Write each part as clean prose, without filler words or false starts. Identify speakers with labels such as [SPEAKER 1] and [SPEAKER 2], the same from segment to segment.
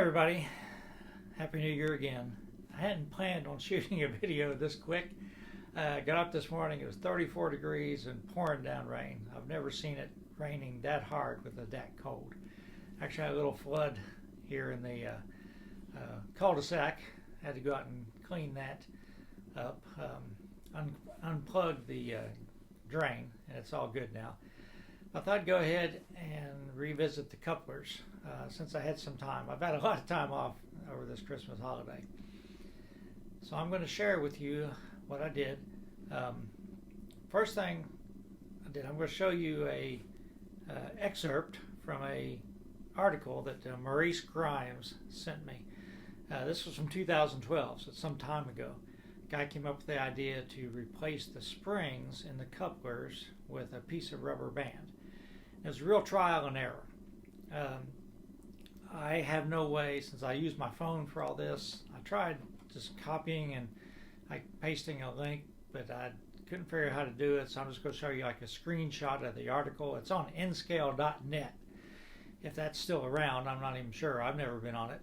[SPEAKER 1] Everybody, Happy New Year again. I hadn't planned on shooting a video this quick. Got up this morning, it was 34 degrees and pouring down rain. I've never seen it raining that hard with it that cold. Actually, I had a little flood here in the cul-de-sac. Had to go out and clean that up, unplug the drain, and it's all good now. I thought I'd go ahead and revisit the couplers since I had some time. I've had a lot of time off over this Christmas holiday. So I'm going to share with you what I did. First thing I did, I'm going to show you a excerpt from a article that Maurice Grimes sent me. This was from 2012, so it's some time ago. Guy came up with the idea to replace the springs in the couplers with a piece of rubber band. It was a real trial and error. I have no way, since I use my phone for all this, I tried just copying and pasting a link, but I couldn't figure out how to do it, so I'm just going to show you like a screenshot of the article. It's on nscale.net. If that's still around, I'm not even sure. I've never been on it.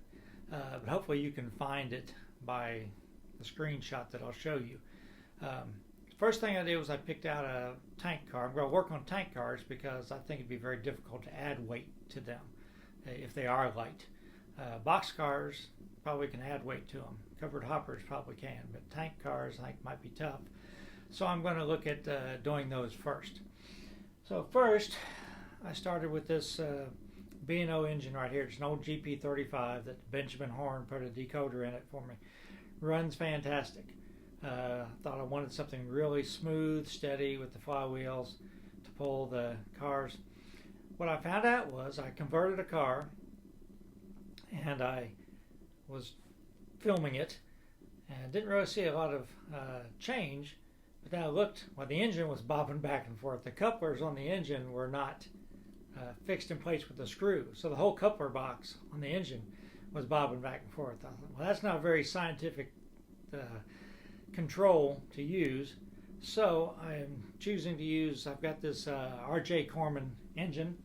[SPEAKER 1] But hopefully you can find it by the screenshot that I'll show you. First thing I did was I picked out a tank car. I'm going to work on tank cars because I think it'd be very difficult to add weight to them if they are light. Box cars probably can add weight to them. Covered hoppers probably can, but tank cars I think might be tough. So I'm going to look at doing those first. So first, I started with this B&O engine right here. It's an old GP35 that Benjamin Horn put a decoder in it for me. Runs fantastic. Thought I wanted something really smooth, steady with the flywheels to pull the cars. What I found out was I converted a car and I was filming it and didn't really see a lot of change, but then I looked, well, the engine was bobbing back and forth. The couplers on the engine were not fixed in place with the screw, so the whole coupler box on the engine was bobbing back and forth. I thought, well, that's not a very scientific control to use, so I'm choosing to use, I've got this R.J. Corman engine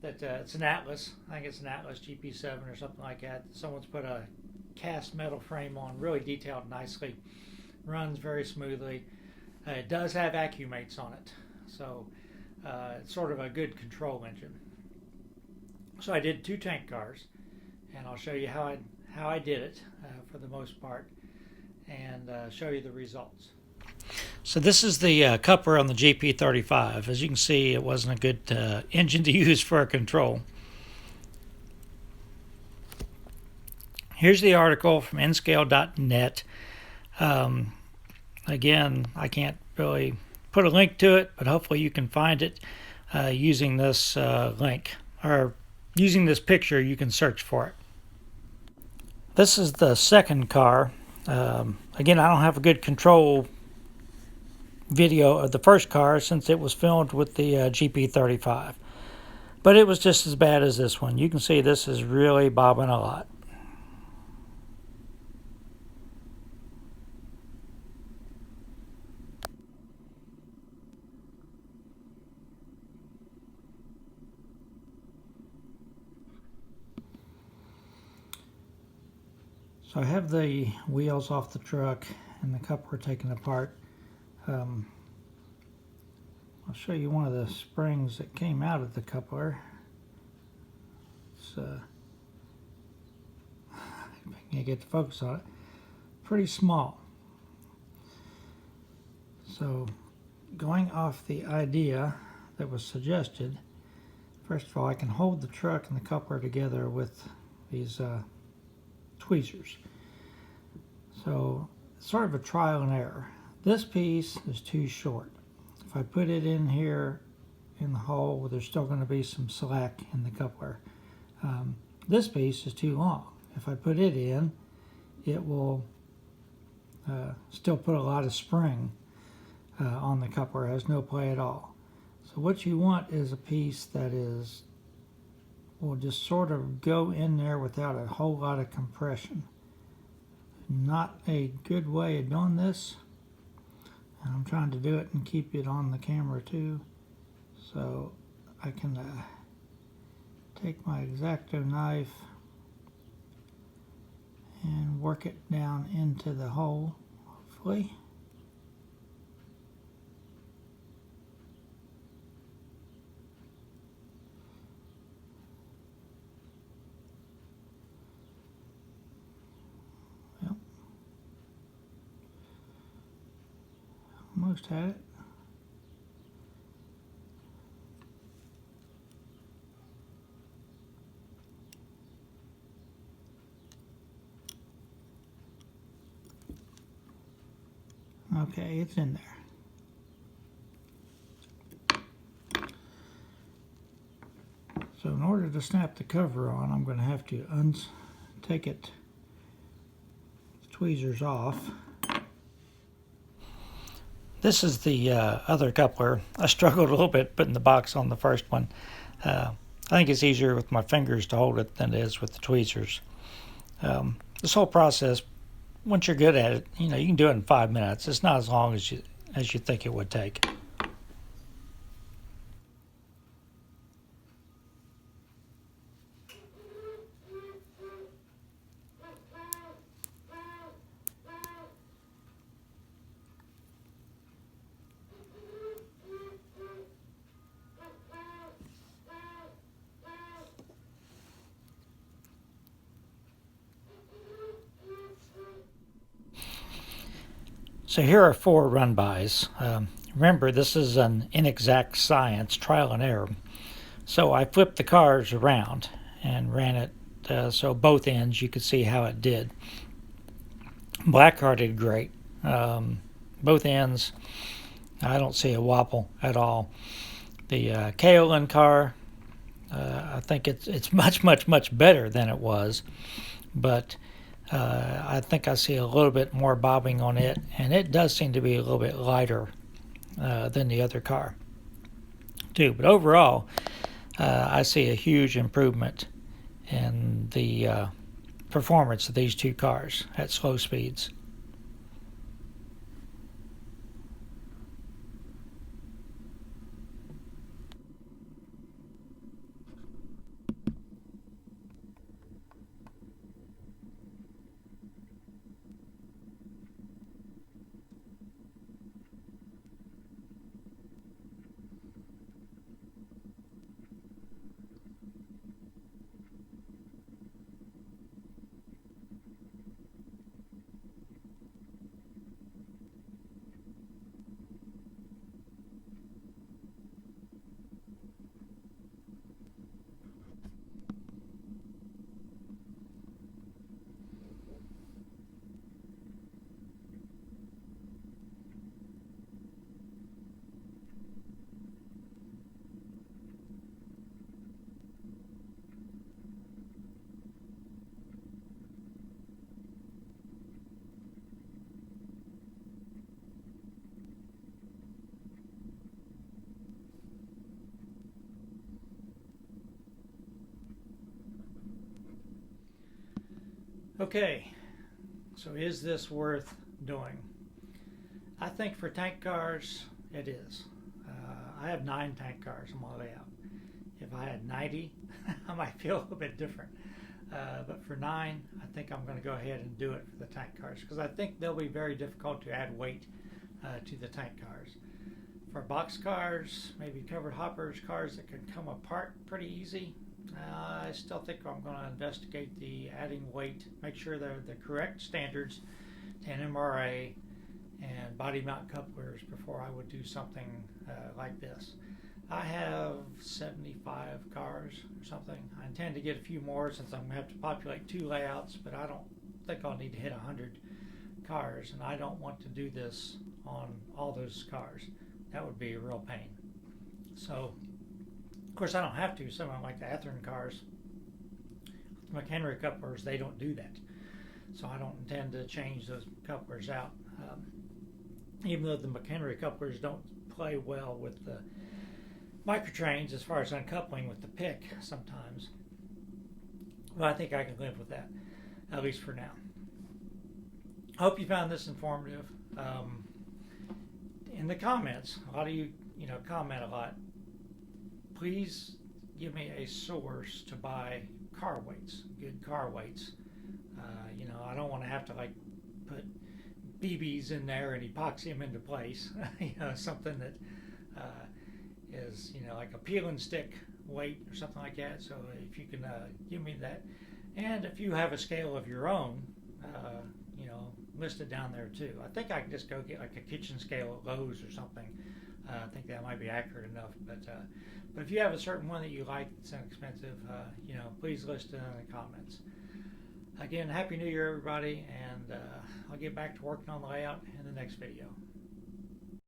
[SPEAKER 1] that it's an Atlas. I think it's an Atlas GP7 or something like that. Someone's put a cast metal frame on, really detailed nicely, runs very smoothly. It does have AccuMates on it, so it's sort of a good control engine. So I did two tank cars, and I'll show you how I did it for the most part, and show you the results. So this is the coupler on the GP35. As you can see, it wasn't a good engine to use for a control. Here's the article from nscale.net. Again, I can't really put a link to it, but hopefully you can find it using this link, or using this picture, you can search for it. This is the second car. Again, I don't have a good control video of the first car since it was filmed with the GP35. But it was just as bad as this one. You can see this is really bobbing a lot. So I have the wheels off the truck and the coupler taken apart. I'll show you one of the springs that came out of the coupler. It's if I can get the focus on it, pretty small. So going off the idea that was suggested, first of all, I can hold the truck and the coupler together with these tweezers. So it's sort of a trial and error. This piece is too short. If I put it in here in the hole, there's still going to be some slack in the coupler. This piece is too long. If I put it in, it will still put a lot of spring on the coupler. It has no play at all. So what you want is a piece that will just sort of go in there without a whole lot of compression. Not a good way of doing this. And I'm trying to do it and keep it on the camera too. So I can take my X-Acto knife work it down into the hole, hopefully. Well, almost had it. Okay, it's in there. So in order to snap the cover on, I'm going to have to take the tweezers off. This is the other coupler. I struggled a little bit putting the box on the first one. I think it's easier with my fingers to hold it than it is with the tweezers. This whole process, once you're good at it, you can do it in 5 minutes. It's not as long as you think it would take. So here are 4 run-bys. Remember, this is an inexact science, trial and error. So I flipped the cars around and ran it so both ends you could see how it did. Black car did great. Both ends, I don't see a wobble at all. The Kaolin car, I think it's much, much, much better than it was, but I think I see a little bit more bobbing on it, and it does seem to be a little bit lighter than the other car too. But overall, I see a huge improvement in the performance of these 2 cars at slow speeds. Okay, so is this worth doing? I think for tank cars, it is. I have 9 tank cars on my layout. If I had 90, I might feel a little bit different. But for 9, I think I'm going to go ahead and do it for the tank cars because I think they'll be very difficult to add weight to the tank cars. For box cars, maybe covered hoppers, cars that can come apart pretty easy, I still think I'm going to investigate the adding weight, make sure they're the correct standards, 10 MRA and body mount couplers before I would do something like this. I have 75 cars or something. I intend to get a few more since I'm going to have to populate 2 layouts, but I don't think I'll need to hit 100 cars, and I don't want to do this on all those cars. That would be a real pain. So, of course, I don't have to. Some of them, like the Athearn cars, with McHenry couplers, they don't do that. So I don't intend to change those couplers out. Even though the McHenry couplers don't play well with the microtrains as far as uncoupling with the pick sometimes. But I think I can live with that, at least for now. I hope you found this informative. In the comments, a lot of you comment a lot. Please give me a source to buy car weights, good car weights. I don't want want to have to like put BBs in there and epoxy them into place. Something that is like a peel and stick weight or something like that. So if you can give me that, and if you have a scale of your own, listed down there too. I think I can just go get like a kitchen scale at Lowe's or something. I think that might be accurate enough. But if you have a certain one that you like that's inexpensive, please list it in the comments. Again, Happy New Year, everybody, and I'll get back to working on the layout in the next video.